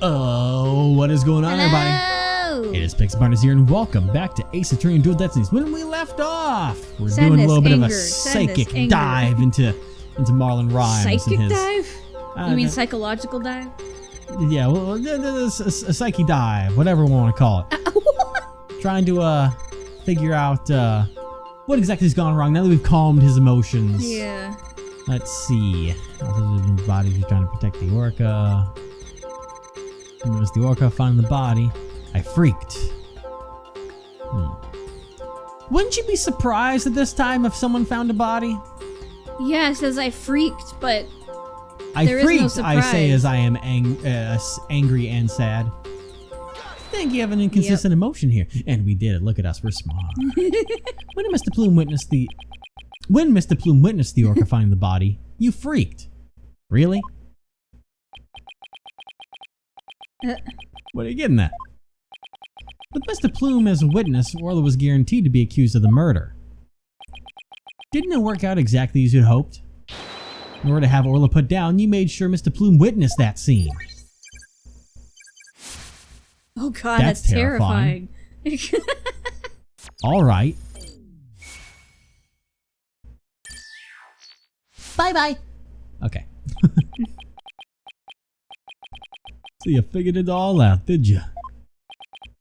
Oh, what is going on, everybody? Hello! It is Pixbarners here, and welcome back to Ace Attorney Dual Destinies. When we left off, we're Send doing a us little bit of a anger. Send us psychic anger. dive into Marlon Rhymes Psychic and his. dive? You mean psychological dive? Yeah, well, a psyche dive, whatever we want to call it. Trying to figure out what exactly has gone wrong now that we've calmed his emotions. Yeah. Let's see. The body, he's trying to protect the orca. Notice the orca found the body. I freaked. Wouldn't you be surprised at this time if someone found a body? Yeah, it says I freaked, but I there freaked, is no I surprise. say as I am angry and sad. I think you have an inconsistent emotion here. And we did it. Look at us. We're smart. When Mr. Plume witnessed the orca finding the body, you freaked. Really? What are you getting at? With Mr. Plume as a witness, Orla was guaranteed to be accused of the murder. Didn't it work out exactly as you'd hoped? In order to have Orla put down, you made sure Mr. Plume witnessed that scene. oh god, that's terrifying. Alright. Bye-bye. Okay. So you figured it all out, did you?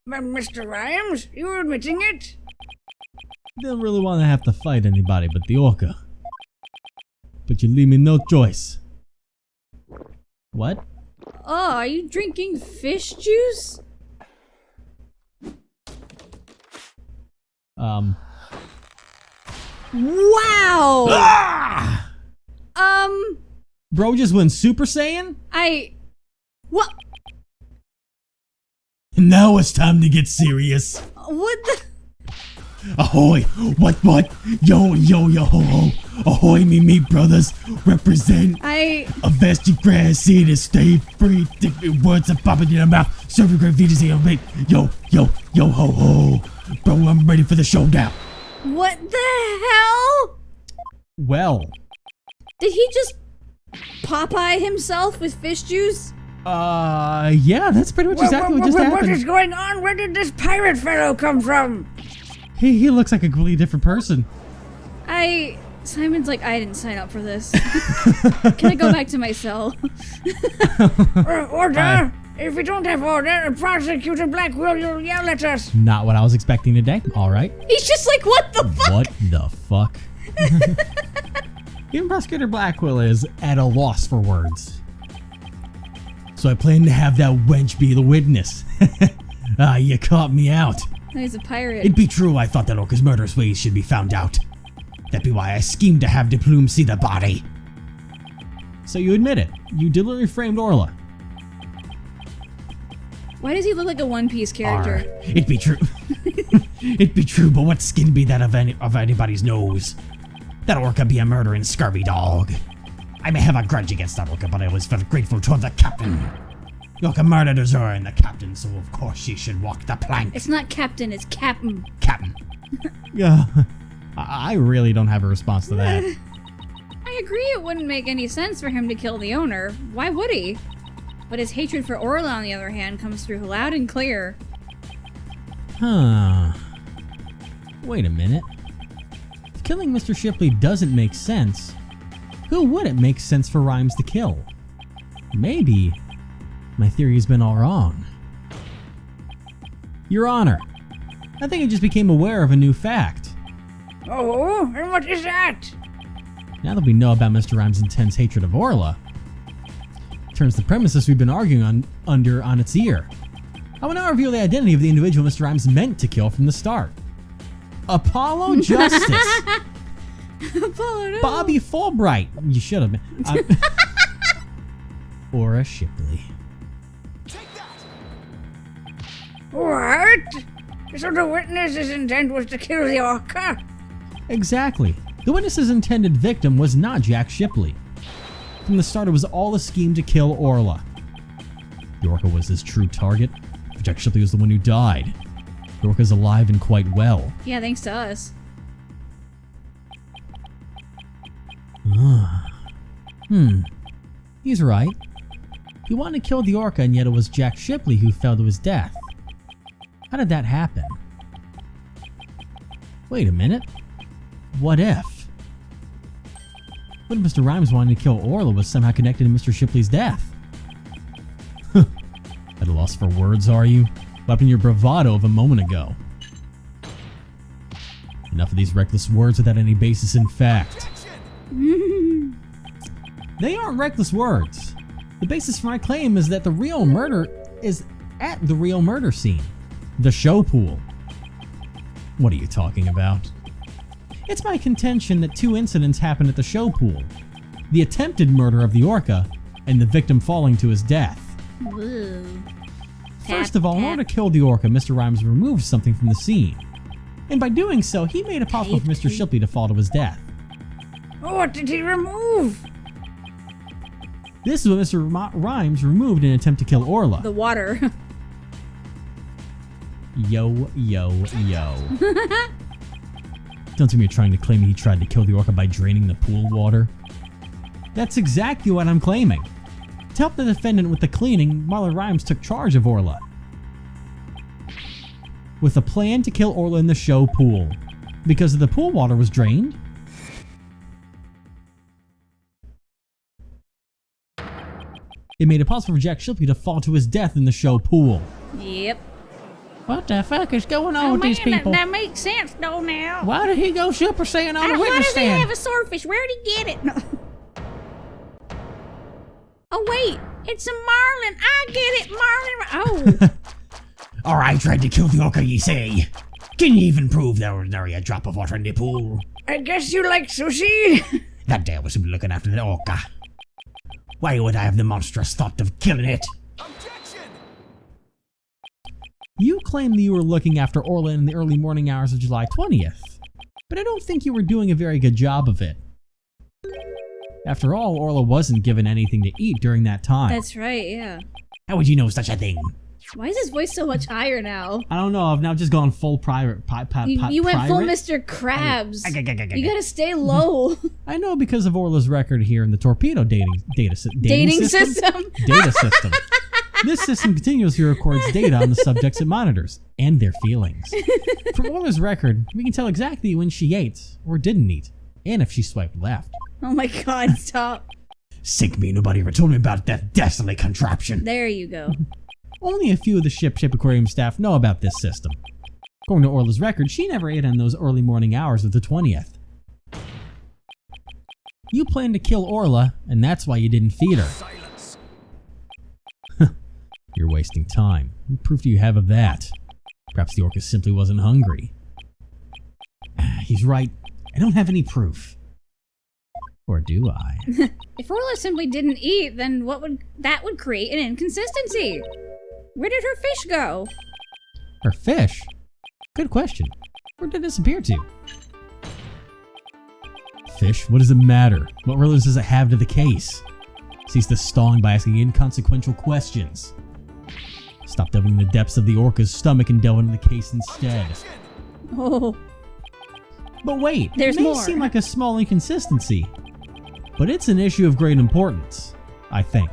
But Mr. Rhymes, you're admitting it? Didn't really want to have to fight anybody but the orca. But you leave me no choice. What? Oh, are you drinking fish juice? Wow! Ah! Bro just went Super Saiyan? What? Now it's time to get serious. What the? Ahoy! What? Yo, ho, ho. Ahoy, me, brothers. Represent. Avast your grass seed and stay free. Different words are popping in your mouth. Serving great fetus in your mate. Yo, ho, ho. Bro, I'm ready for the showdown. What the hell? Well. Did he just Popeye himself with fish juice? Yeah, that's pretty much exactly what just happened. What is going on? Where did this pirate fellow come from? He looks like a completely different person. Simon's like, I didn't sign up for this. Can I go back to my cell? Order! If we don't have order, Prosecutor Blackwell will yell at us. Not what I was expecting today. All right. He's just like, what the fuck? What the fuck? Even Prosecutor Blackwell is at a loss for words. So I plan to have that wench be the witness. You caught me out. He's a pirate. It'd be true I thought that Orca's murderous ways should be found out. That'd be why I schemed to have De Plume see the body. So you admit it. You deliberately framed Orla. Why does he look like a One Piece character? Arr, it'd be true. It'd be true, but what skin be that of anybody's nose? That orca be a murdering scurvy dog. I may have a grudge against that orca, but I always felt grateful toward the captain. The orca murdered her and the captain, so of course she should walk the plank. It's not captain, it's captain. Captain. Yeah, I really don't have a response to that. I agree it wouldn't make any sense for him to kill the owner. Why would he? But his hatred for Orla, on the other hand, comes through loud and clear. Huh. Wait a minute. If killing Mr. Shipley doesn't make sense, who would it make sense for Rhymes to kill? Maybe my theory's been all wrong. Your Honor, I think I just became aware of a new fact. Oh, and what is that? Now that we know about Mr. Rhymes' intense hatred of Orla, turns the premises we've been arguing on its ear. I will now reveal the identity of the individual Mr. Rhymes meant to kill from the start. Apollo Justice. Apollo, no. Bobby Fulbright. You should have been. Or a Shipley. What? So the witness's intent was to kill the orca? Exactly. The witness's intended victim was not Jack Shipley. From the start, it was all a scheme to kill Orla. The orca was his true target. Jack Shipley was the one who died. The orca's alive and quite well. Yeah, thanks to us. He's right. He wanted to kill the orca, and yet it was Jack Shipley who fell to his death. How did that happen? Wait a minute. What if? What if Mr. Rhymes wanting to kill Orla was somehow connected to Mr. Shipley's death? At a loss for words, are you? What happened to your bravado of a moment ago? Enough of these reckless words without any basis in fact. They aren't reckless words. The basis for my claim is that the real murder is at the real murder scene. The show pool. What are you talking about? It's my contention that two incidents happened at the show pool. The attempted murder of the orca and the victim falling to his death. Woo. First of all, in order to kill the orca, Mr. Rhymes removed something from the scene. And by doing so, he made it possible for Mr. Shipley to fall to his death. What did he remove? This is what Mr. Rhymes removed in an attempt to kill Orla. The water. Yo, yo, yo. Don't tell me you're trying to claim he tried to kill the orca by draining the pool water. That's exactly what I'm claiming. To help the defendant with the cleaning, Marlon Rhymes took charge of Orla, with a plan to kill Orla in the show pool. Because the pool water was drained, it made it possible for Jack Shipley to fall to his death in the show pool. Yep. What the fuck is going on with these people? That makes sense though now. Why did he go Super Saiyan on the Why witness does he stand? have a swordfish? Where'd he get it? No. Oh wait, it's a marlin. I get it, marlin. Oh. Or I tried to kill the orca, ye say. Can you even prove there was nary a drop of water in the pool? I guess you like sushi. That day I was simply looking after the orca. Why would I have the monstrous thought of killing it? Objection! You claim that you were looking after Orla in the early morning hours of July 20th, but I don't think you were doing a very good job of it. After all, Orla wasn't given anything to eat during that time. That's right, yeah. How would you know such a thing? Why is his voice so much higher now? I don't know, I've now just gone full pirate. You went full Mr. Krabs. You gotta stay low. I know because of Orla's record here in the torpedo data system. Data system. This system continuously records data on the subjects it monitors and their feelings. From Orla's record, we can tell exactly when she ate or didn't eat, and if she swiped left. Oh my god, stop. Sink me, nobody ever told me about that dastardly contraption. There you go. Only a few of the ship aquarium staff know about this system. According to Orla's record, she never ate on those early morning hours of the 20th. You planned to kill Orla, and that's why you didn't feed her. Silence. You're wasting time. What proof do you have of that? Perhaps the orca simply wasn't hungry. He's right. I don't have any proof. Or do I? If Orla simply didn't eat, then that would create an inconsistency. Where did her fish go? Her fish? Good question. Where did it disappear to? Fish? What does it matter? What relevance does it have to the case? Cease the stalling by asking inconsequential questions. Stop delving in the depths of the orca's stomach and delve into the case instead. Oh. But wait, There's it may more. seem like a small inconsistency, but it's an issue of great importance, I think.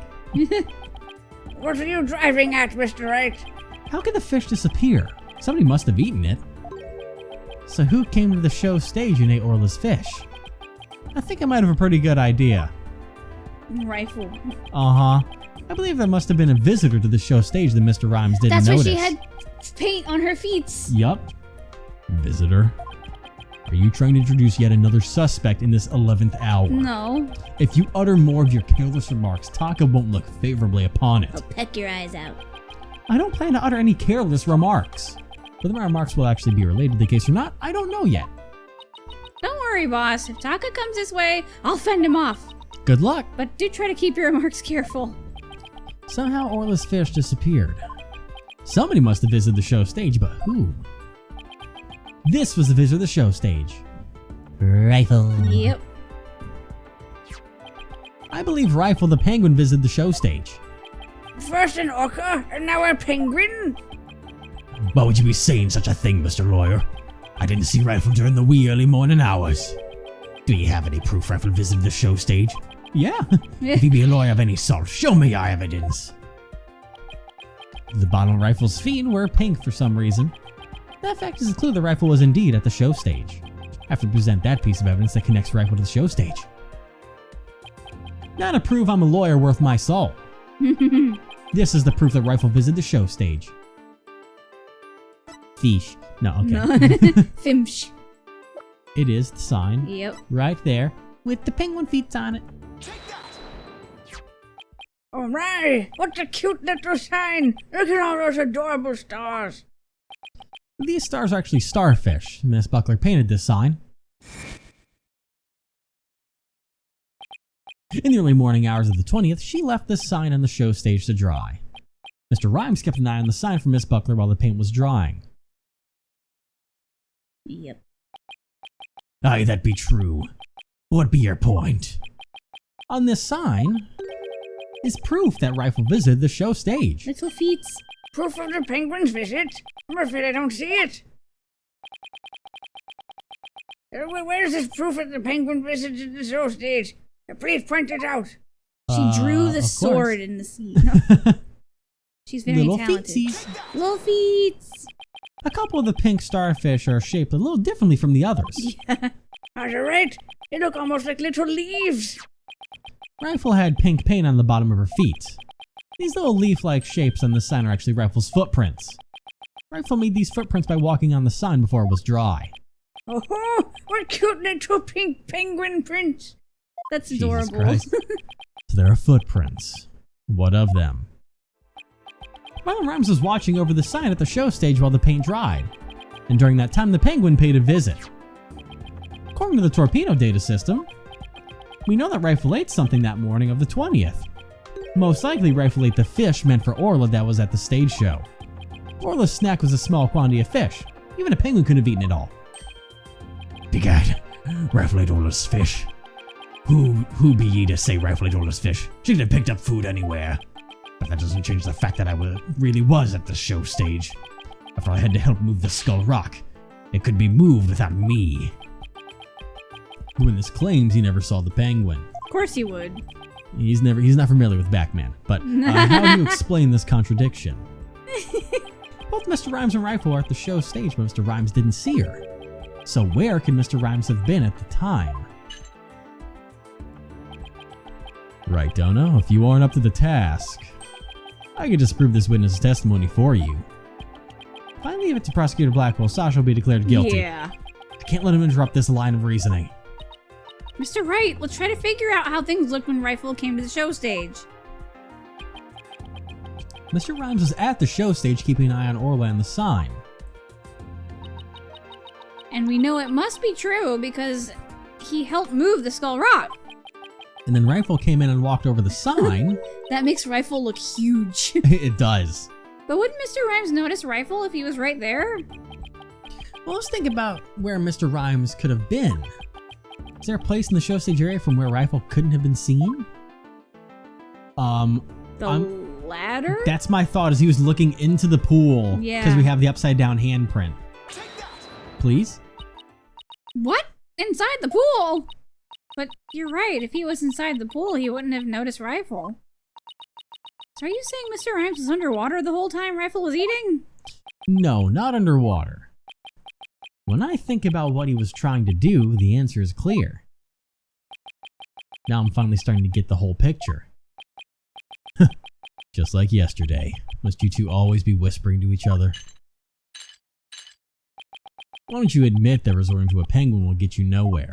What are you driving at, Mr. Wright? How could the fish disappear? Somebody must have eaten it. So who came to the show stage and ate Orla's fish? I think I might have a pretty good idea. Rifle. Uh-huh. I believe there must have been a visitor to the show stage that Mr. Rhymes didn't That's notice. why she had paint on her feet. Yup. Visitor. Are you trying to introduce yet another suspect in this 11th hour? No. If you utter more of your careless remarks, Taka won't look favorably upon it. I'll peck your eyes out. I don't plan to utter any careless remarks. Whether my remarks will actually be related to the case or not, I don't know yet. Don't worry, boss. If Taka comes this way, I'll fend him off. Good luck. But do try to keep your remarks careful. Somehow Orla's fish disappeared. Somebody must have visited the show stage, but who? This was the visitor of the show stage. Rifle. Yep. I believe Rifle the penguin visited the show stage. First an orca, and now a penguin? Why would you be saying such a thing, Mr. Lawyer? I didn't see Rifle during the wee early morning hours. Do you have any proof Rifle visited the show stage? Yeah, if you be a lawyer of any sort, show me your evidence. The bottom of Rifle's feet were pink for some reason. That fact is a clue the rifle was indeed at the show stage. I have to present that piece of evidence that connects Rifle to the show stage. Now to prove I'm a lawyer worth my salt. This is the proof that Rifle visited the show stage. Fish. No, okay. No. Fimsh. It is the sign. Yep. Right there, with the penguin feet on it. Oh my, what a cute little sign. Look at all those adorable stars. These stars are actually starfish. Miss Buckler painted this sign. In the early morning hours of the 20th, she left this sign on the show stage to dry. Mr. Rhymes kept an eye on the sign for Miss Buckler while the paint was drying. Yep. Aye, that be true. What be your point? On this sign is proof that Rifle visited the show stage. Little feet. Proof of the penguin's visit? I'm afraid I don't see it. Where's this proof that the penguin visited the show stage? Please point it out. She drew the of sword course. in the sea. No. She's very Little talented. feetsies. Little feet. A couple of the pink starfish are shaped a little differently from the others. Yeah. Are you right? They look almost like little leaves. Rifle had pink paint on the bottom of her feet. These little leaf-like shapes on the sign are actually Rifle's footprints. Rifle made these footprints by walking on the sign before it was dry. Oh, what cute little pink penguin prints. That's Jesus adorable. Christ. So there are footprints. What of them? Marlon Rhymes was watching over the sign at the show stage while the paint dried, and during that time the penguin paid a visit. According to the torpedo data system, we know that Rifle ate something that morning of the 20th. Most likely Rifle ate the fish meant for Orla that was at the stage show. Orla's snack was a small quantity of fish. Even a penguin couldn't have eaten it all. Begad, Rifle ate Orla's fish. Who be ye to say Rifle ate Orla's fish? She could have picked up food anywhere. But that doesn't change the fact that I really was at the show stage. After I had to help move the skull rock, it could be moved without me. Witness claims he never saw the penguin. Of course you would. He's not familiar with Batman. But how do you explain this contradiction? Both Mr. Rhymes and Rifle are at the show stage, but Mr. Rhymes didn't see her. So where could Mr. Rhymes have been at the time? Right, Dono, if you aren't up to the task, I could disprove this witness's testimony for you. If I leave it to Prosecutor Blackwell, Sasha will be declared guilty. Yeah. I can't let him interrupt this line of reasoning. Mr. Wright, let's try to figure out how things looked when Rifle came to the show stage. Mr. Rhymes was at the show stage keeping an eye on Orla and the sign. And we know it must be true because he helped move the skull rock. And then Rifle came in and walked over the sign. That makes Rifle look huge. It does. But wouldn't Mr. Rhymes notice Rifle if he was right there? Well, let's think about where Mr. Rhymes could have been. Is there a place in the show stage area from where Rifle couldn't have been seen? The ladder? That's my thought, as he was looking into the pool. Yeah. Because we have the upside down handprint. Please? What? Inside the pool? But you're right, if he was inside the pool, he wouldn't have noticed Rifle. So are you saying Mr. Rhymes was underwater the whole time Rifle was eating? No, not underwater. When I think about what he was trying to do, the answer is clear. Now I'm finally starting to get the whole picture. Just like yesterday. Must you two always be whispering to each other? Why don't you admit that resorting to a penguin will get you nowhere?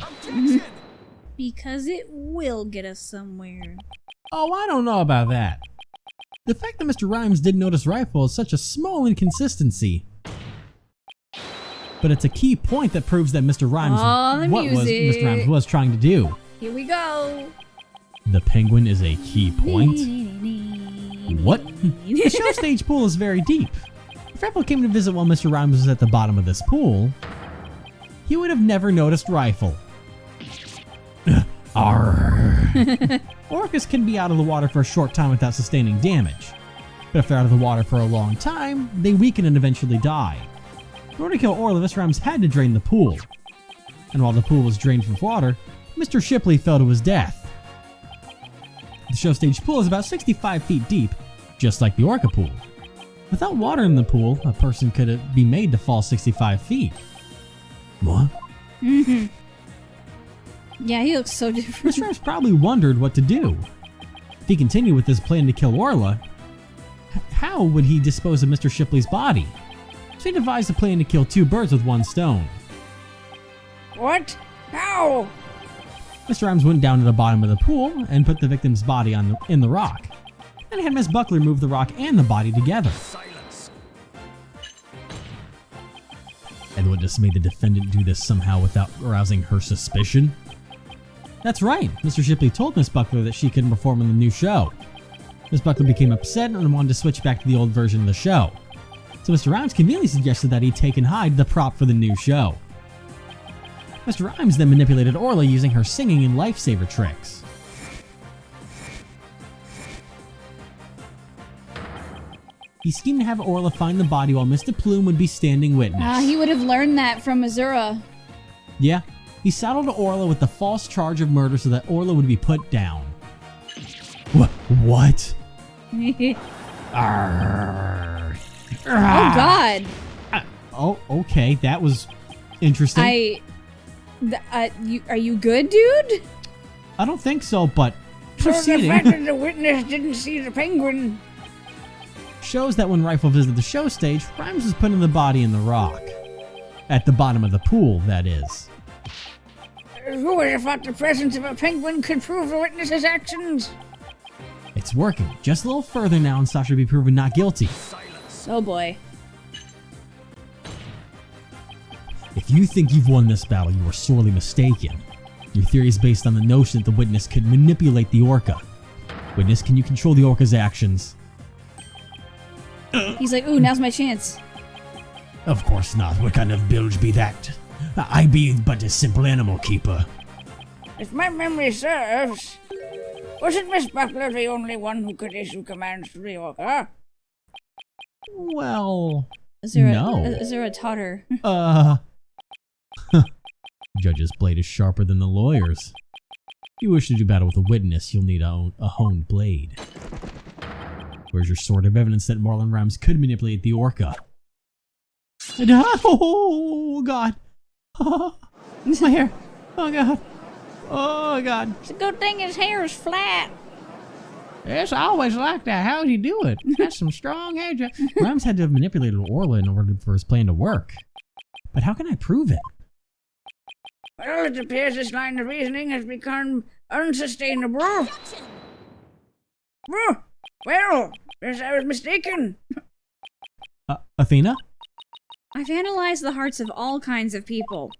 Because it will get us somewhere. Oh, I don't know about that. The fact that Mr. Rhymes didn't notice Rifle is such a small inconsistency. But it's a key point that proves that Mr. Rhymes Mr. Rhymes was trying to do. Here we go. The penguin is a key point. What? The show stage pool is very deep. If Rifle came to visit while Mr. Rhymes was at the bottom of this pool, he would have never noticed Rifle. Arrgh. Orcas can be out of the water for a short time without sustaining damage. But if they're out of the water for a long time, they weaken and eventually die. In order to kill Orla, Mr. Rhymes had to drain the pool. And while the pool was drained of water, Mr. Shipley fell to his death. The show stage pool is about 65 feet deep, just like the orca pool. Without water in the pool, a person could be made to fall 65 feet. What? Mm-hmm. Yeah, he looks so different. Mr. Rhymes probably wondered what to do. If he continued with his plan to kill Orla, how would he dispose of Mr. Shipley's body? So he devised a plan to kill two birds with one stone. What? How? Mr. Rhymes went down to the bottom of the pool and put the victim's body in the rock. Then had Miss Buckler move the rock and the body together. Silence. And the witness made the defendant do this somehow without arousing her suspicion. That's right, Mr. Shipley told Miss Buckler that she couldn't perform in the new show. Miss Buckler became upset and wanted to switch back to the old version of the show. So Mr. Rhymes conveniently suggested that he take and hide the prop for the new show. Mr. Rhymes then manipulated Orla using her singing and lifesaver tricks. He schemed to have Orla find the body while Mr. Plume would be standing witness. He would have learned that from Azura. Yeah, he saddled Orla with the false charge of murder so that Orla would be put down. What? Arrgh. Oh God. Oh, okay, that was interesting. Are you good, dude? I don't think so, but So the proceeding fact that the witness didn't see the penguin. shows that when Rifle visited the show stage, Rhymes was putting the body in the rock. At the bottom of the pool, that is. Who would have thought the presence of a penguin could prove the witness's actions? It's working. Just a little further now and Sasha will be proven not guilty. Oh boy. If you think you've won this battle, you are sorely mistaken. Your theory is based on the notion that the witness could manipulate the orca. Witness, can you control the orca's actions? He's like, ooh, now's my chance. Of course not. What kind of bilge be that? I be but a simple animal keeper. If my memory serves, wasn't Miss Buckler the only one who could issue commands to the orca? Well, No. Azura taught her. Judge's blade is sharper than the lawyer's. If you wish to do battle with a witness, you'll need a honed blade. Where's your sword of evidence that Marlon Rhymes could manipulate the orca? Oh, God. Oh, my hair. Oh, God. Oh, God. It's a good thing his hair is flat. It's always like that. How'd he do it? That's some strong hair. Rhymes had to have manipulated Orla in order for his plan to work. But how can I prove it? Well, it appears this line of reasoning has become unsustainable. Well, guess I was mistaken. Athena? I've analyzed the hearts of all kinds of people.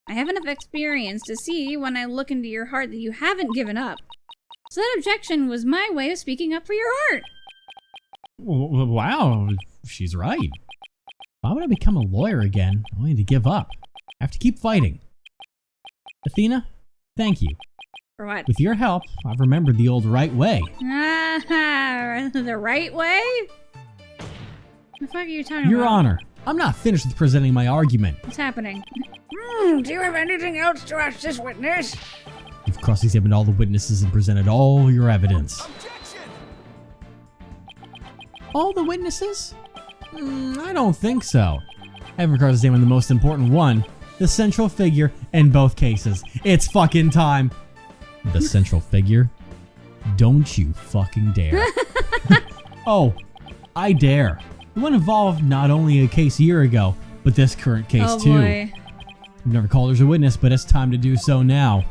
I have enough experience to see when I look into your heart that you haven't given up. So that objection was my way of speaking up for your heart. Wow, she's right. Why would I become a lawyer again, only to give up? I have to keep fighting. Athena, thank you. For what? With your help, I've remembered the old right way. The right way? The fuck are you talking about? Your Honor, I'm not finished with presenting my argument. What's happening? Do you have anything else to ask this witness? You've cross-examined all the witnesses and presented all your evidence. Objection! All the witnesses? I don't think so. I haven't cross-examined the most important one, the central figure in both cases. It's fucking time. The central figure? Don't you fucking dare. Oh, I dare. The one involved not only a case a year ago, but this current case too. Boy. I've never called her as a witness, but it's time to do so now.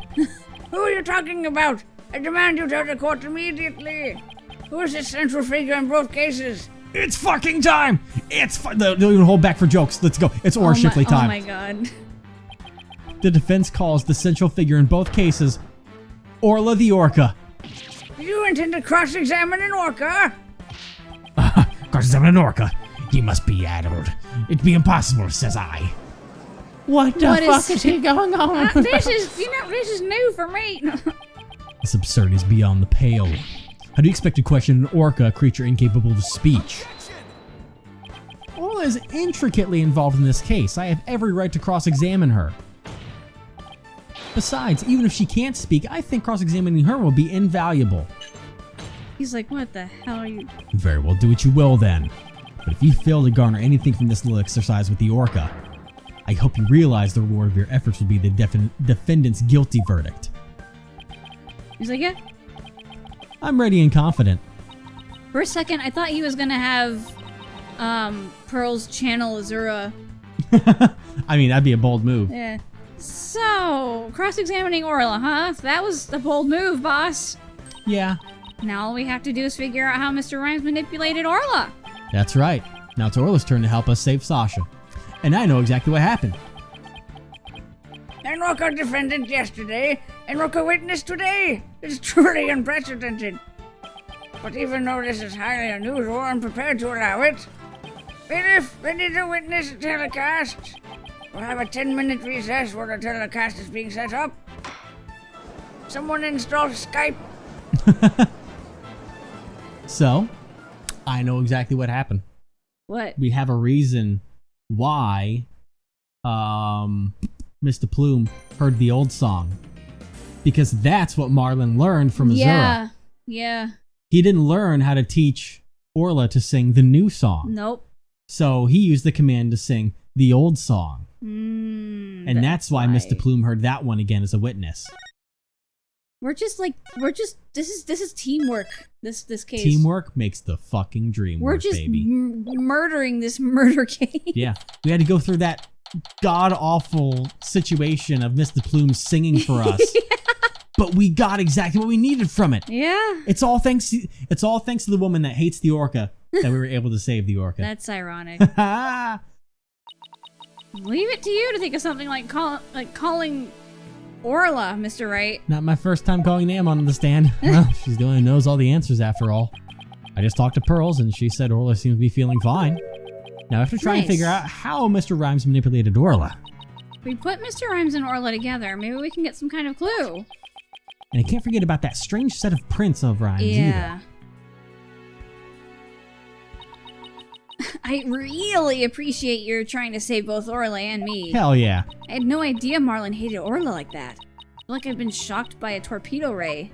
Who are you talking about? I demand you tell the court immediately. Who is this central figure in both cases? It's fucking time! Don't even hold back for jokes. Let's go. It's Orla Shipley time. Oh my god. The defense calls the central figure in both cases Orla the Orca. Do you intend to cross-examine an orca? Cross-examine an orca? He must be addled. It'd be impossible, says I. What the fuck is he going on? This is new for me. This absurdity is beyond the pale. How do you expect to question an orca, a creature incapable of speech? Orla is intricately involved in this case. I have every right to cross-examine her. Besides, even if she can't speak, I think cross-examining her will be invaluable. He's like, what the hell are you? Very well, do what you will then. But if you fail to garner anything from this little exercise with the orca, I hope you realize the reward of your efforts will be the defendant's guilty verdict. He's like, yeah. I'm ready and confident. For a second, I thought he was gonna have Pearl's channel Azura. I mean, that'd be a bold move. Yeah. So, cross-examining Orla, huh? So that was a bold move, boss. Yeah. Now all we have to do is figure out how Mr. Rhymes manipulated Orla. That's right. Now it's Orla's turn to help us save Sasha. And I know exactly what happened. Enroka defendant yesterday, Enroka witness today. It's truly unprecedented. But even though this is highly unusual, I'm prepared to allow it. Bailiff, ready to witness the telecast. We'll have a 10-minute recess while the telecast is being set up. Someone install Skype. So, I know exactly what happened. What? We have a reason why Mr. Plume heard the old song. Because that's what Marlin learned from Azura. Yeah. He didn't learn how to teach Orla to sing the new song. Nope. So he used the command to sing the old song. And that's why Mr. Plume heard that one again as a witness. This is teamwork. This case. Teamwork makes the fucking dream We're work, just baby. murdering this murder case. Yeah, we had to go through that god-awful situation of Mr. Plume singing for us. Yeah. But we got exactly what we needed from it. Yeah. It's all thanks to the woman that hates the orca that we were able to save the orca. That's ironic. Leave it to you to think of something like calling Orla, Mr. Right. Not my first time calling Nam on the stand. Well, she's the one who knows all the answers after all. I just talked to Pearls and she said Orla seems to be feeling fine. Now I have to try and figure out how Mr. Rhymes manipulated Orla. We put Mr. Rhymes and Orla together. Maybe we can get some kind of clue. And I can't forget about that strange set of prints of Rhymes either. I really appreciate your trying to save both Orla and me. Hell yeah. I had no idea Marlin hated Orla like that. I feel like I've been shocked by a torpedo ray.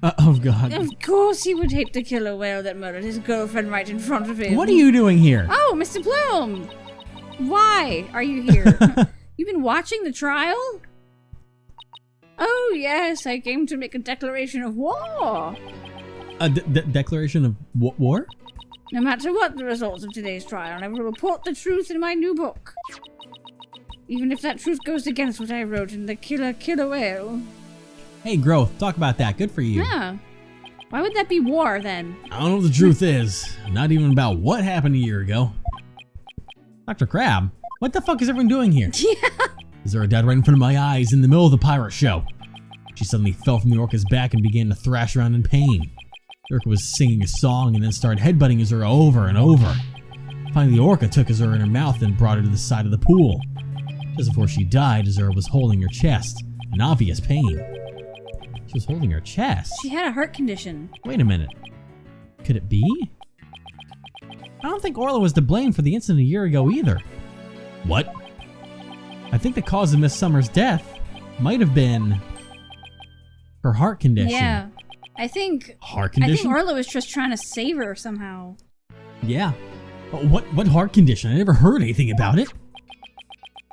Oh god. Of course he would hate to kill a whale that murdered his girlfriend right in front of him. What are you doing here? Oh, Mr. Plume! Why are you here? You've been watching the trial? Oh yes, I came to make a declaration of war. A declaration of war? No matter what the results of today's trial, I will report the truth in my new book. Even if that truth goes against what I wrote in the Killer Whale. Hey, Growth, talk about that. Good for you. Yeah. Why would that be war, then? I don't know what the truth is. Not even about what happened a year ago. Dr. Crab, what the fuck is everyone doing here? Yeah. Is there a dead right in front of my eyes in the middle of the pirate show? She suddenly fell from the orca's back and began to thrash around in pain. The orca was singing a song and then started headbutting Azura over and over. Finally, the orca took Azura in her mouth and brought her to the side of the pool. Just before she died, Azura was holding her chest, in obvious pain. She was holding her chest? She had a heart condition. Wait a minute. Could it be? I don't think Orla was to blame for the incident a year ago either. What? I think the cause of Miss Summer's death might have been her heart condition. Yeah. I think Orla was just trying to save her somehow. Yeah. What heart condition? I never heard anything about it.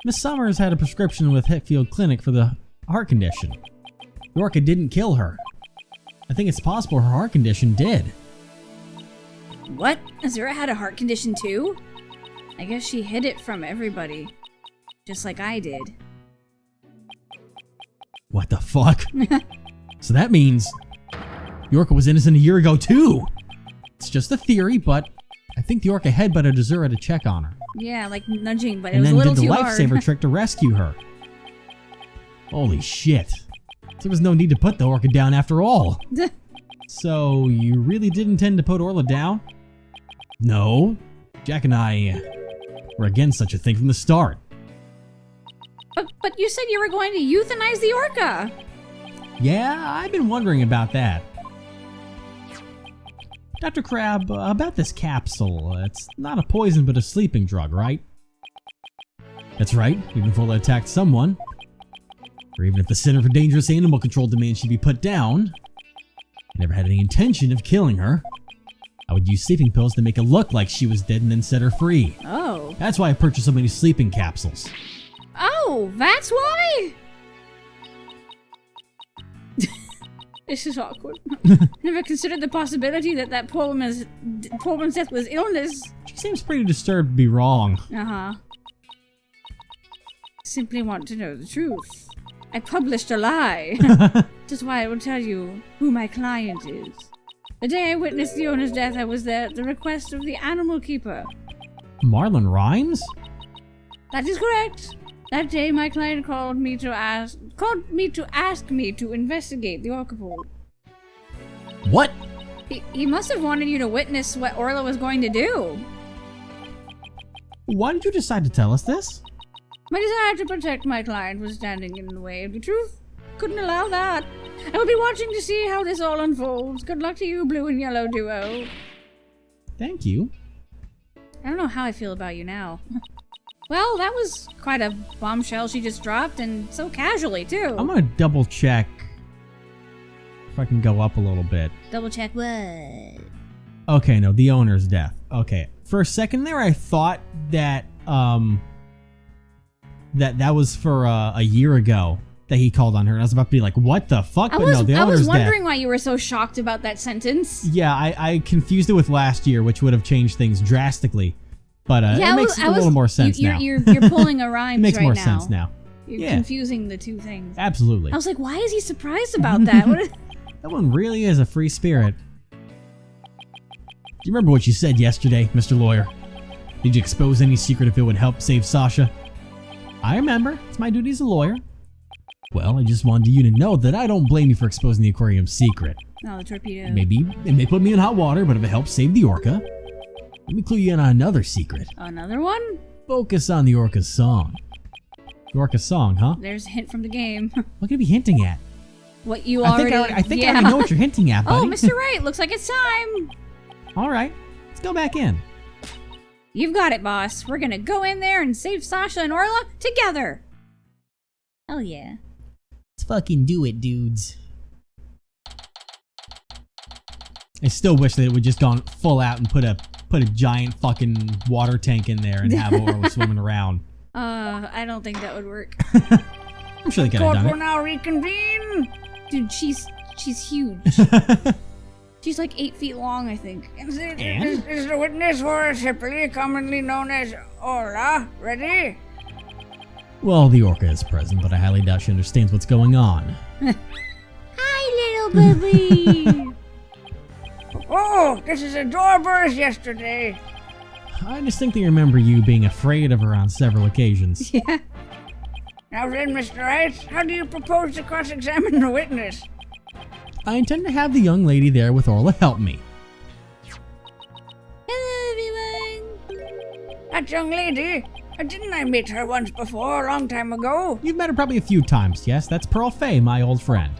Miss Summers had a prescription with Hetfield Clinic for the heart condition. The orca didn't kill her. I think it's possible her heart condition did. What? Azura had a heart condition too? I guess she hid it from everybody. Just like I did. What the fuck? So that means the orca was innocent a year ago too. It's just a theory, but I think the orca headbutted Azura to check on her. Yeah, like nudging, but it was a little too hard. And then did the lifesaver trick to rescue her. Holy shit. There was no need to put the orca down after all. So, you really did intend to put Orla down? No. Jack and I were against such a thing from the start. But you said you were going to euthanize the orca. Yeah, I've been wondering about that. Dr. Crab, about this capsule, it's not a poison but a sleeping drug, right? That's right, even if Orla attacked someone, or even if the Center for Dangerous Animal Control demands she be put down, I never had any intention of killing her. I would use sleeping pills to make it look like she was dead and then set her free. Oh. That's why I purchased so many sleeping capsules. Oh, that's why? This is awkward. Never considered the possibility that poor woman's death was illness. She seems pretty disturbed to be wrong. Uh-huh. Simply want to know the truth. I published a lie. Just why I will tell you who my client is. The day I witnessed the owner's death, I was there at the request of the animal keeper. Marlon Rhymes? That is correct. That day, my client called me to ask me to investigate the orca pool. What? He must have wanted you to witness what Orla was going to do. Why did you decide to tell us this? My desire to protect my client was standing in the way of the truth. Couldn't allow that. I will be watching to see how this all unfolds. Good luck to you, blue and yellow duo. Thank you. I don't know how I feel about you now. Well, that was quite a bombshell she just dropped, and so casually, too. I'm gonna double check if I can go up a little bit. Double check what? Okay, no, the owner's death. Okay, for a second there, I thought that that was for a year ago that he called on her, and I was about to be like, "What the fuck?" But no, the owner's death. I was wondering why you were so shocked about that sentence. Yeah, I confused it with last year, which would have changed things drastically. But it makes a little more sense now. You're pulling a rhyme. It makes right more now. sense now. You're confusing the two things. Absolutely. I was like, why is he surprised about that? That one really is a free spirit. Do you remember what you said yesterday, Mr. Lawyer? Did you expose any secret if it would help save Sasha? I remember. It's my duty as a lawyer. Well, I just wanted you to know that I don't blame you for exposing the aquarium's secret. Oh, the torpedo. Maybe it may put me in hot water, but if it helps save the orca, let me clue you in on another secret. Another one? Focus on the orca's song. The orca's song, huh? There's a hint from the game. What could it be hinting at? What you already... I think I already know what you're hinting at, buddy. Oh, Mr. Wright, looks like it's time. All right, let's go back in. You've got it, boss. We're gonna go in there and save Sasha and Orla together. Hell yeah. Let's fucking do it, dudes. I still wish that it would just gone full out and put a giant fucking water tank in there and have Orla swimming around. I don't think that would work. I'm sure they could have done it. Court will now reconvene. Dude, she's huge. She's like 8 feet long, I think. Is the witness Horace Hippley, commonly known as Orla, ready? Well, the orca is present, but I highly doubt she understands what's going on. Hi, little baby. Oh, this is a doorbell as yesterday. I distinctly remember you being afraid of her on several occasions. Yeah. Now then, Mr. Wright, how do you propose to cross-examine the witness? I intend to have the young lady there with Orla help me. Hello, everyone. That young lady? Didn't I meet her once before, a long time ago? You've met her probably a few times, yes? That's Pearl Fay, my old friend.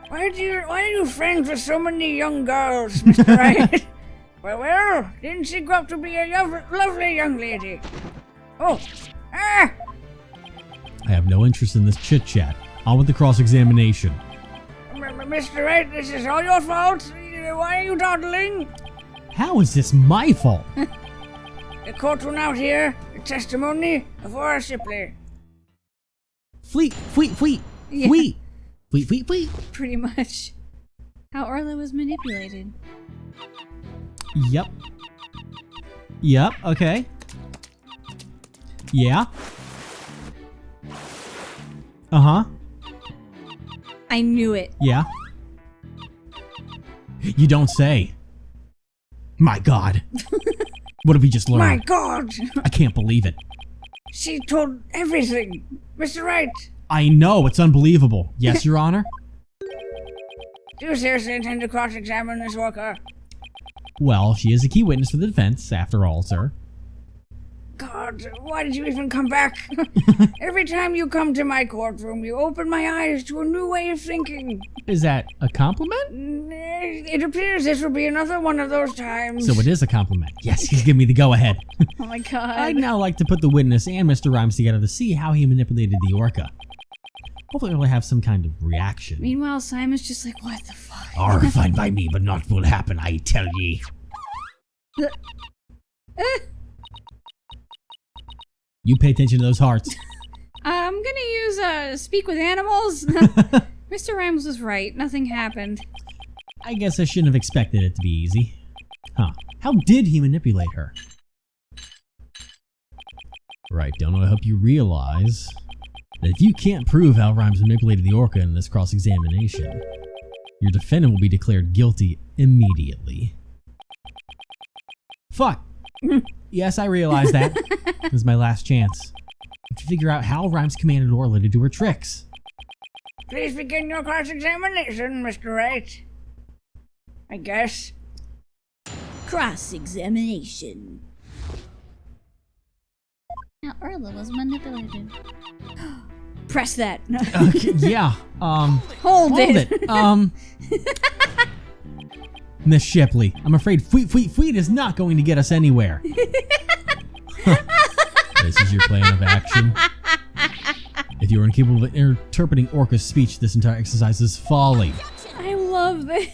Why are you friends with so many young girls, Mr. Wright? Well, didn't she grow up to be a lovely young lady? Oh, ah! I have no interest in this chit-chat. On with the cross-examination. Mr. Wright, this is all your fault. Why are you dawdling? How is this my fault? The court will now hear the testimony of Horace Hippley. Fleet. Yeah. Fleet. Pretty much. How Orla was manipulated. Yep, okay. Yeah. Uh-huh. I knew it. Yeah. You don't say. My God. What have we just learned? My God! I can't believe it. She told everything. Mr. Wright, I know, it's unbelievable. Yes, Your Honor? do you seriously intend to cross-examine this worker? Well, she is a key witness for the defense, after all, sir. God, why did you even come back? Every time you come to my courtroom, you open my eyes to a new way of thinking. Is that a compliment? It appears this will be another one of those times. So it is a compliment. Yes, he's giving me the go-ahead. Oh my God. I'd now like to put the witness and Mr. Rhymes together to see how he manipulated the orca. Hopefully we'll have some kind of reaction. Meanwhile, Simon's just like, what the fuck? Are fine by me, but not will happen, I tell ye. You pay attention to those hearts. I'm gonna use speak with animals. Mr. Rhymes was right. Nothing happened. I guess I shouldn't have expected it to be easy. Huh. How did he manipulate her? Right, don't I hope you realize that if you can't prove how Rhymes manipulated the orca in this cross-examination, your defendant will be declared guilty immediately. Fuck! Yes, I realize that. This is my last chance to figure out how Rhymes commanded Orla to do her tricks. Please begin your cross-examination, Mr. Wright. I guess. Cross-examination. Now, Orla was manipulated. Press that. Okay, yeah, Hold it. Miss Shipley, I'm afraid Fleet is not going to get us anywhere. This is your plan of action? If you are incapable of interpreting Orca's speech, this entire exercise is folly. I love this.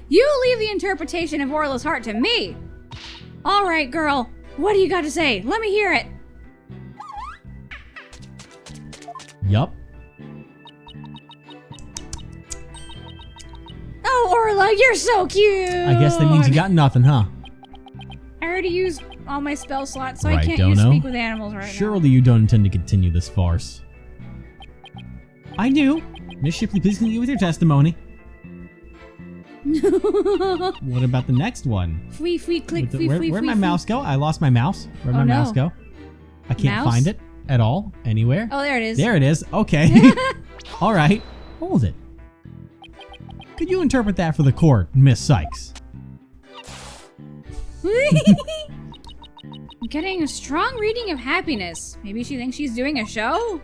You leave the interpretation of Orla's heart to me. All right, girl. What do you got to say? Let me hear it. Yup. Oh, Orla, you're so cute. I guess that means you got nothing, huh? I already used all my spell slots, so Right, I can't don't use know. speak with animals right Surely you don't intend to continue this farce. I do. Miss Shipley, please continue with your testimony. now. What about the next one? Fwee, click, fwee, Where'd fwee, my fwee. mouse go? I lost my mouse. Where'd Oh, my no. mouse go? I can't Mouse? find it at all, anywhere. Oh, there it is. There it is. Okay. All right. Hold it. Could you interpret that for the court, Miss Sykes? I'm getting a strong reading of happiness. Maybe she thinks she's doing a show?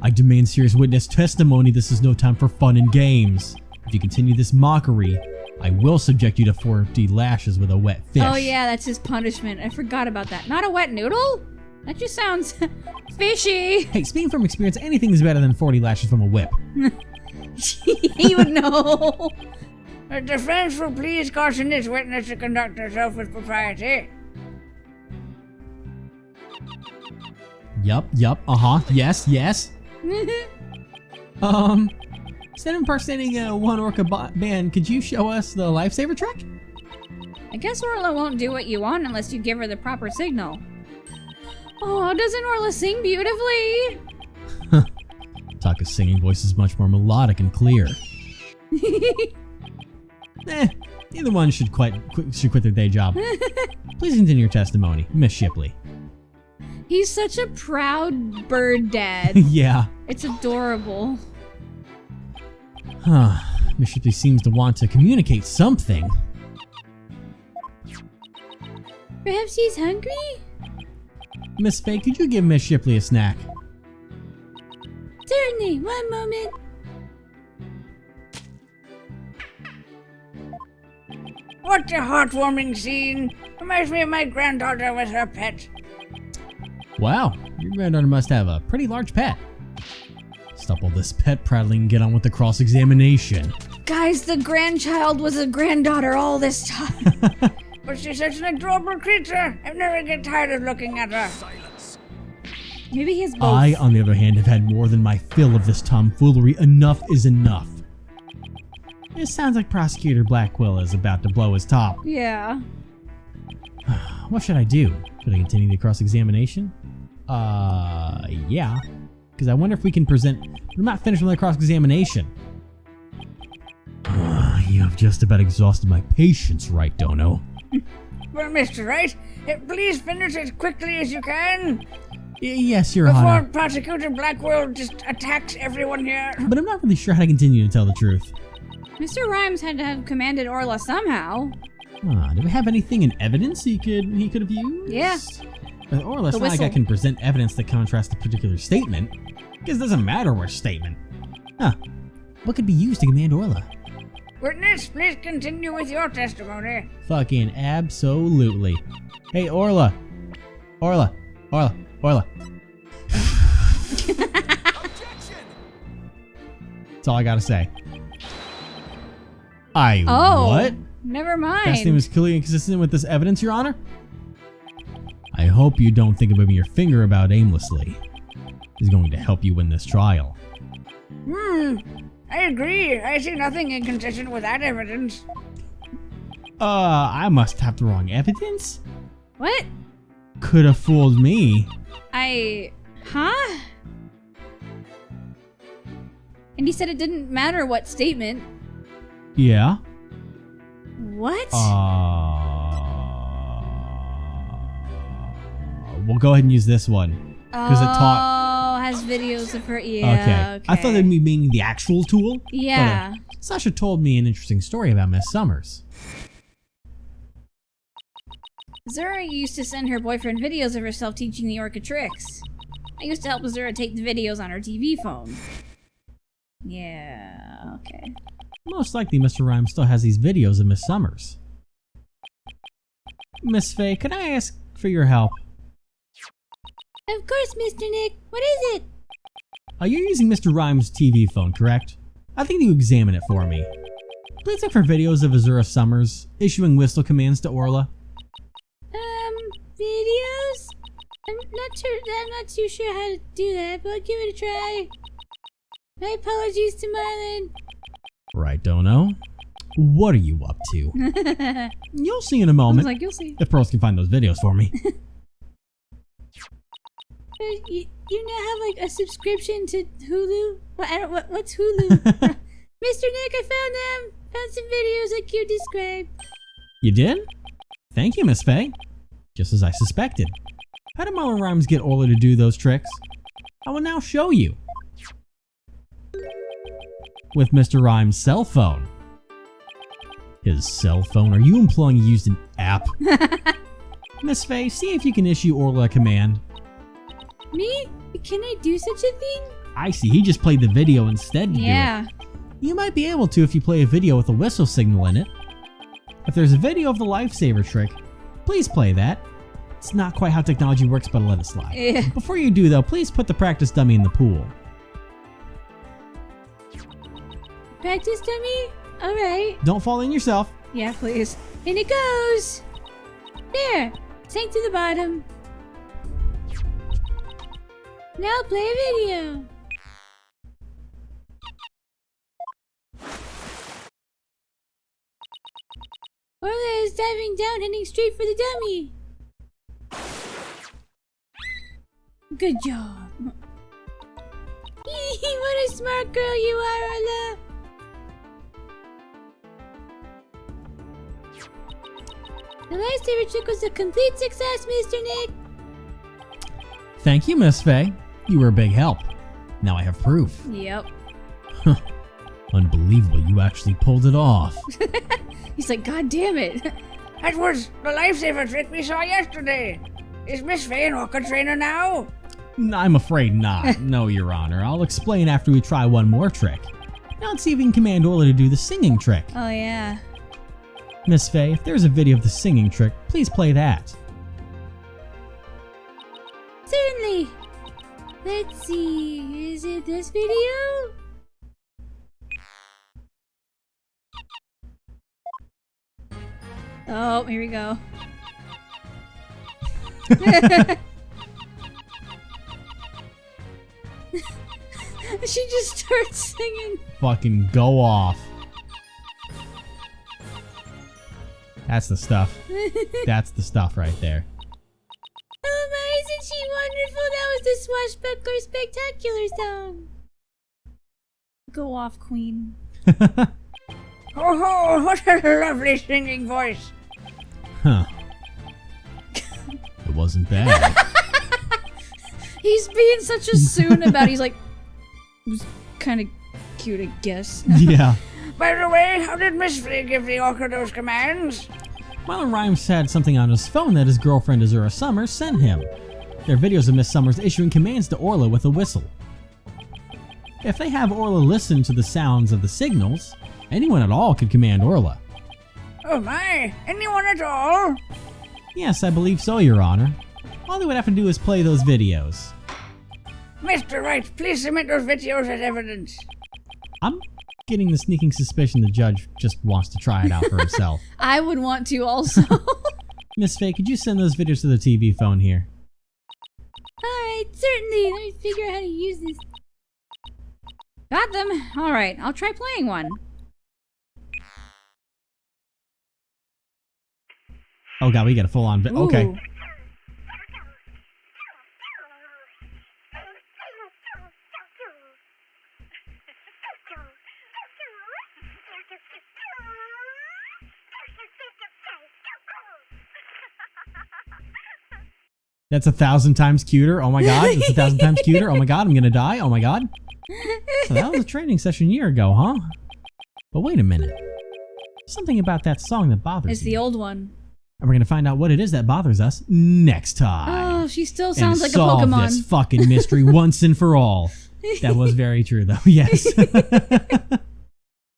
I demand serious witness testimony. This is no time for fun and games. If you continue this mockery, I will subject you to 40 lashes with a wet fish. Oh yeah, that's his punishment. I forgot about that. Not a wet noodle? That just sounds fishy. Hey, speaking from experience, anything is better than 40 lashes from a whip. He would know. The defense will please caution this witness to conduct herself with propriety. Yup, yes. Instead of impersonating a one orca band, could you show us the lifesaver trick? I guess Orla won't do what you want unless you give her the proper signal. Oh, doesn't Orla sing beautifully? Taka's singing voice is much more melodic and clear. Either one should quit their day job. Please continue your testimony, Miss Shipley. He's such a proud bird dad. Yeah. It's adorable. Huh. Miss Shipley seems to want to communicate something. Perhaps he's hungry? Miss Faye, could you give Miss Shipley a snack? Certainly, one moment. What a heartwarming scene! Reminds me of my granddaughter with her pet. Wow, your granddaughter must have a pretty large pet. Stop all this pet prattling and get on with the cross-examination. Guys, the grandchild was a granddaughter all this time. But she's such an adorable creature. I never get tired of looking at her. Maybe he's both. I, on the other hand, have had more than my fill of this tomfoolery. Enough is enough. It sounds like Prosecutor Blackwell is about to blow his top. Yeah. What should I do? Should I continue the cross-examination? Yeah. Because I wonder if we can present... We're not finished with the cross-examination. You have just about exhausted my patience, right, Dono? Well, Mr. Wright, please finish as quickly as you can. Yes, Your Before Honor. Prosecutor Blackwell just attacks everyone here. But I'm not really sure how to continue to tell the truth. Mr. Rhymes had to have commanded Orla somehow. Do we have anything in evidence he could have used? Yeah. Or it's The not like I whistle. can present evidence that contrasts a particular statement. Because it doesn't matter which statement. Huh. What could be used to command Orla? Witness, please continue with your testimony. Fucking absolutely. Hey, Orla. That's all I gotta say. Oh, what? Never mind. Destiny was clearly inconsistent with this evidence, Your Honor. I hope you don't think of moving your finger about aimlessly. Is going to help you win this trial. I agree. I see nothing inconsistent with that evidence. I must have the wrong evidence? What? Could have fooled me. Huh? And he said it didn't matter what statement. Yeah? What? We'll go ahead and use this one. Because it taught... has videos of her. Yeah, okay. I thought they'd be meaning the actual tool. Yeah. But, Sasha told me an interesting story about Miss Summers. Zura used to send her boyfriend videos of herself teaching the Orca tricks. I used to help Zura take the videos on her TV phone. Yeah, okay. Most likely Mr. Rhymes still has these videos of Miss Summers. Miss Faye, could I ask for your help? Of course, Mr. Nick. What is it? You're using Mr. Rhymes' TV phone, correct? I think you examine it for me. Please look for videos of Azura Summers issuing whistle commands to Orla. Videos? I'm not too sure how to do that, but I'll give it a try. My apologies to Marlon. Right, Dono. What are you up to? You'll see in a I moment. was like, you'll see. If Pearls can find those videos for me. You now have like a subscription to Hulu? What's Hulu? Mr. Nick, I found them. Found some videos like you described. You did? Thank you, Miss Faye. Just as I suspected. How did Marlon Rhymes get Orla to do those tricks? I will now show you. With Mr. Rhymes' cell phone. His cell phone? Are you implying he used an app? Miss Faye, see if you can issue Orla a command. Me? Can I do such a thing? I see, he just played the video instead to do Yeah. it. You might be able to if you play a video with a whistle signal in it. If there's a video of the lifesaver trick, please play that. It's not quite how technology works, but I'll let it slide. Yeah. Before you do though, please put the practice dummy in the pool. Practice dummy? Alright. Don't fall in yourself. Yeah, please. And it goes! There! Sank to the bottom. Now play a video. Orla is diving down, heading straight for the dummy. Good job. What a smart girl you are, Orla. The lifesaver trick was a complete success, Mr. Nick. Thank you, Miss Faye. You were a big help. Now I have proof. Yep. Unbelievable, you actually pulled it off. He's like, God damn it. That was the lifesaver trick we saw yesterday. Is Miss Faye an Orca trainer now? I'm afraid not. No, Your Honor. I'll explain after we try one more trick. Now let's see if we can command Orla to do the singing trick. Oh, yeah. Miss Faye, if there's a video of the singing trick, please play that. Certainly. Let's see. Is it this video? Oh, here we go. She just starts singing. Fucking go off. That's the stuff. That's the stuff right there. Oh my, isn't she wonderful? That was the Swashbuckler Spectacular song. Go off, Queen. Oh, what a lovely singing voice. Huh. It wasn't bad. He's being such a soon about it. He's like, it was kind of cute, I guess. Yeah. By the way, how did Miss Faye give the Orca those commands? Marlon Rhymes had something on his phone that his girlfriend Azura Summers sent him. They're videos of Miss Summers issuing commands to Orla with a whistle. If they have Orla listen to the sounds of the signals, anyone at all could command Orla. Oh my, anyone at all? Yes, I believe so, Your Honor. All they would have to do is play those videos. Mr. Wright, please submit those videos as evidence. I'm getting the sneaking suspicion the judge just wants to try it out for himself. I would want to also. Miss Faye, could you send those videos to the TV phone here? Alright, certainly. Let me figure out how to use this. Got them. Alright, I'll try playing one. Oh god, we got a full-on okay. Ooh. That's 1,000 times cuter. Oh my god, that's 1,000 times cuter. Oh my god, I'm gonna die. Oh my god. So that was a training session a year ago, huh? But wait a minute. Something about that song that bothers It's me. the old one. And we're gonna find out what it is that bothers us next time. Oh, she still sounds like a solve Pokemon. this fucking mystery once and for all. That was very true, though. Yes.